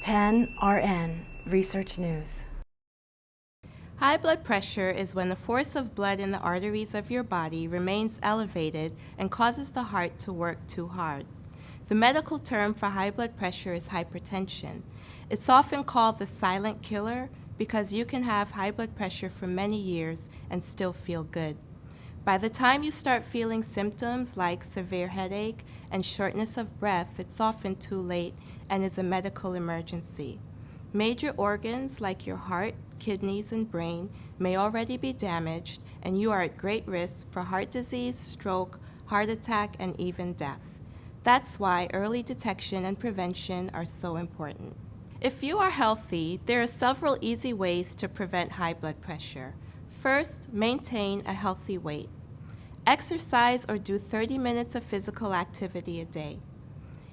Penn RN Research News. High blood pressure is when the force of blood in the arteries of your body remains elevated and causes the heart to work too hard. The medical term for high blood pressure is hypertension. It's often called the silent killer because you can have high blood pressure for many years and still feel good. By the time you start feeling symptoms like severe headache and shortness of breath, it's often too late and is a medical emergency. Major organs like your heart, kidneys, and brain may already be damaged, and you are at great risk for heart disease, stroke, heart attack, and even death. That's why early detection and prevention are so important. If you are healthy, there are several easy ways to prevent high blood pressure. First, maintain a healthy weight. Exercise or do 30 minutes of physical activity a day.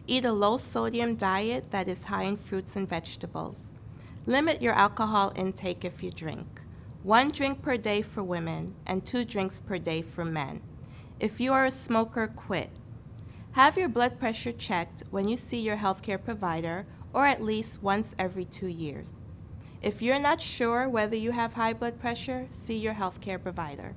Eat a low-sodium diet that is high in fruits and vegetables. Limit your alcohol intake if you drink. 1 drink per day for women and 2 drinks per day for men. If you are a smoker, quit. Have your blood pressure checked when you see your healthcare provider or at least once every 2 years. If you're not sure whether you have high blood pressure, see your healthcare provider.